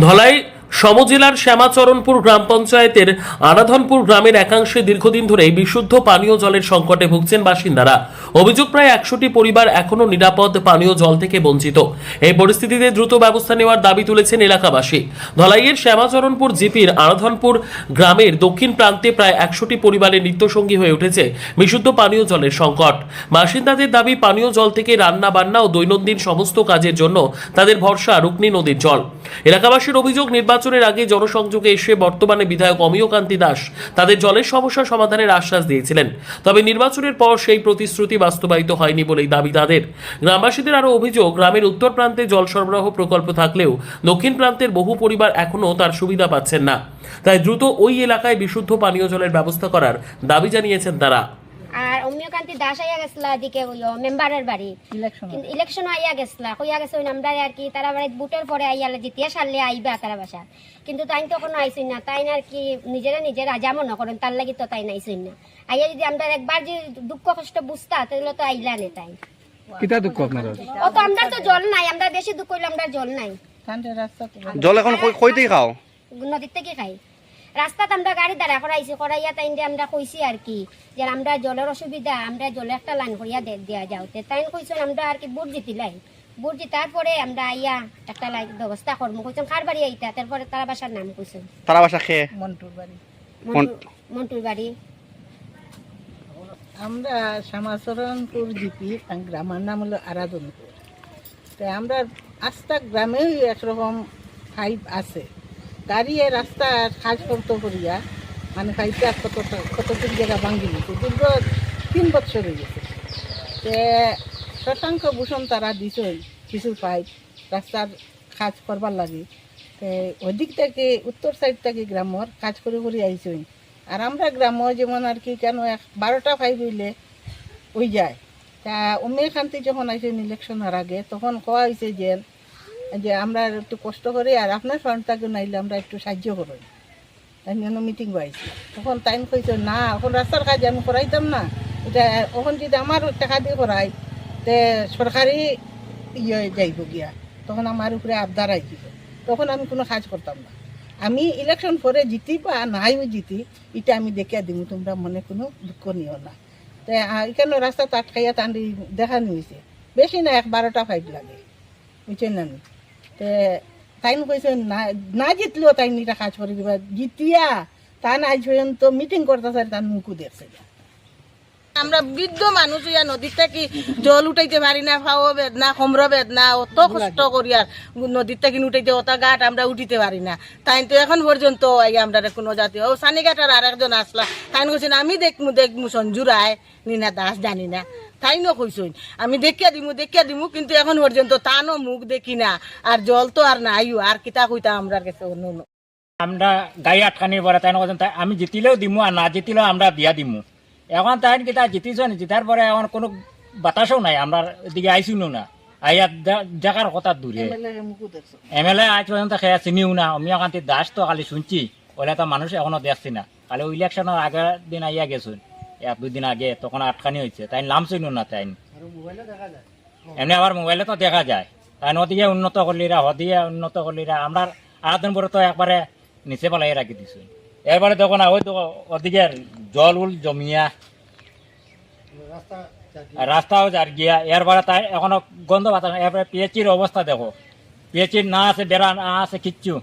ধলাই সমজেলার শ্যামাচরণপুর গ্রাম পঞ্চায়েতের আরাধনপুর গ্রামের একাংশে দীর্ঘদিন ধরেই বিশুদ্ধ পানীয় জলের সংকটে ভুগছেন বাসিন্দারা। অভিযোগ, প্রায় 100টি পরিবার এখনো নিরাপদ পানীয় জল থেকে বঞ্চিত। এই পরিস্থিতিতে দ্রুত ব্যবস্থা নেওয়ার দাবি তুলেছেন এলাকাবাসী। ধলাইয়ের শ্যামাচরণপুর জিপির আরাধনপুর গ্রামের দক্ষিণ প্রান্তে প্রায় 100টি পরিবারের নিত্যসঙ্গী হয়ে উঠেছে বিশুদ্ধ পানীয় জলের সংকট। বাসিন্দাদের দাবি, পানীয় জল থেকে রান্না বান্না ও দৈনন্দিন সমস্ত কাজের জন্য তাদের ভরসা রুকনি নদীর জল। এলাকাবাসীর অভিযোগ, নির্বাচনের আগে জনসংযোগে এসে বর্তমানে বিধায়ক অমিয় কান্তি দাস তাদের জলের সমস্যা সমাধানের আশ্বাস দিয়েছিলেন, তবে নির্বাচনের পর সেই প্রতিশ্রুতি বাস্তবায়িত হয়নি বলেই দাবি তাদের। গ্রামবাসীদের আরও অভিযোগ, গ্রামের উত্তর প্রান্তে জল সরবরাহ প্রকল্প থাকলেও দক্ষিণ প্রান্তের বহু পরিবার এখনও তার সুবিধা পাচ্ছেন না। তাই দ্রুত ওই এলাকায় বিশুদ্ধ পানীয় জলের ব্যবস্থা করার দাবি জানিয়েছেন তারা। আর অমিয়কান্তি দাস আইয়া গেছলা এদিকে হইলো মেম্বারের বাড়ি ইলেকশন আইয়া গেছলা কইয়া গেছে আমরা আর কি তারা বাড়ি বুটের পরে আইয়ালে জিতিয়া সারলে আইবা তারা বাসা, কিন্তু তাই তো কোনো আইসই না। তাই আর কি নিজেরা যেমন না করেন তার লাগি তো তাই নাইসই না। আইয়া যদি আমরা একবার যে দুঃখ কষ্ট বুঝতা তাহলে তো আইলা নে। তাই কিতা দুঃখ আপনারা? ও তো আমরা তো জল নাই, আমরা বেশি দুঃখ হইলে আমরা জল নাই। জল এখন কইতেই খাও? নদীর থেকে খাই। রাস্তাতে আমরা গাড়ি দাঁড়া করাইছি, করাইয়া তাই আমরা কইছি আর কি যে আমরা জলের অসুবিধা, আমরা জলে একটা লাইন করিয়া দেওয়া যাওতে। তাই কইছেন আমরা আর কি বুট জিতিলাই, বুট জিতার পরে আমরা আইয়া একটা লাইন ব্যবস্থা করবো কইছেন। খার বাড়ি আইতা, তারপরে তারা বাসার নাম কইছেন তারা বাসা খেয়ে মন্টুর বাড়ি। আমরা শ্যামাচরণপুর জিপি গ্রামের নাম হলো আরাধনপুর। তাই আমরা আস্তা গ্রামেও একরকম ফাইভ আছে। গাড়িয়ে রাস্তা কাজ করতে করিয়া মানে ফাইভটা কতটুকু জায়গা ভাঙ্গি গেছে, দীর্ঘ 3 বছর হয়ে গেছে। তে শশাঙ্ক ভূষণ তারা দিছেন কিছু পাইপ রাস্তার কাজ করবার লাগে। তে ওদিক থেকে উত্তর সাইড থেকে গ্রামের কাজ করে আইসই। আর আমরা গ্রাম যেমন আর কি কেন 12টা ফাইভ হইলে ওই যায়। তা অমিয় কান্তি যখন আইসেন ইলেকশনের আগে তখন কোয়া হয়েছে যে আমরা একটু কষ্ট করি আর আপনার ফান্ডটাকে নাইলে আমরা একটু সাহায্য করি। তাই জন্য মিটিং হয়েছে। তখন তাই কইছে না, এখন রাস্তার কাজ আমি করাইতাম না, এটা এখন যদি আমার টাকা দিয়ে করাই তে সরকারি ইয়ে যাইব গিয়া, তখন আমার উপরে আবদার আইছিল। তখন আমি কোনো কাজ করতাম না। আমি ইলেকশন পরে জিতি বা নাইও জিতি এটা আমি দেখিয়া দিব, তোমরা মনে কোনো দুঃখ নিও না। তো এখানে রাস্তা আটকাইয়া টানি দেখা নিয়েছে, বেশি না 12টা ফাইভ লাগে, বুঝছেন না? তে তাই কইছে না জিতলেও তাই এটা কাজ করে দিবা, জিতিয়া তা না আজ পর্যন্ত মিটিং করতেছে তার মুখও দেখছে। আমরা বৃদ্ধ মানুষ ইয়া নদীর থেকে জল উঠাইতে পারি না, খাওয়া বেদনা খমর বেদনা অত কষ্ট করি আর নদীর থেকে উঠাইতে ওটা ঘাট আমরা উঠিতে পারি না। তাই তো এখন পর্যন্ত আমরা কোনো জাতীয় ও সানিঘাটার আর একজন আসলা, তাই কইছেন আমি দেখমু সঞ্জু রায় নীনা দাস জানি না, তাই ন কইসইন আমি দেখিয়া দিমু, কিন্তু এখন পর্যন্ত তানো মুখ দেখি না। আর জল তো আর নাইও, আর কিতা কইতা আমরা কাছে অন্য আমরা গাড়ি আটকানি পরে তাই তাই আমি জিতিলেও দিমু আর না জিতিলেও আমরা বিয়া দিমু। এখন তাই কিতা জিতিছেন, জিতার পরে এখন কোনো বাতাসও নাই, আমরা এদিকে আইসিও না, আইয়া জায়গার কথা দূরে। MLA আজ পর্যন্ত খেয়া চিনিও না। অমিয় কান্তি দাস তো খালি শুনছি, ওইটা তো মানুষ এখনো দেখছি না। খালি ইলেকশনের আগের দিন আইয়া গেছেন 1-2 দিন আগে, তখন আটকানি হয়েছে, তাই নাম চিনিও না। তাই এমনি আবার মোবাইলে তো দেখা যায়। তাই ওদিকে উন্নত করলিরা উন্নত করলিরা আমরা আরাধনপুরে তো একবারে নিচে পালাই রাখি দিছো। এরপরে তখন ওই তো ওদিকে জল উল জমিয়া রাস্তাও যার গিয়া, এরপরে তাই এখনো গন্ধ বাতাস। এরপরে পিএচির অবস্থা দেখো, পিএচির না আছে বেড়া, না আছে কিচ্ছু।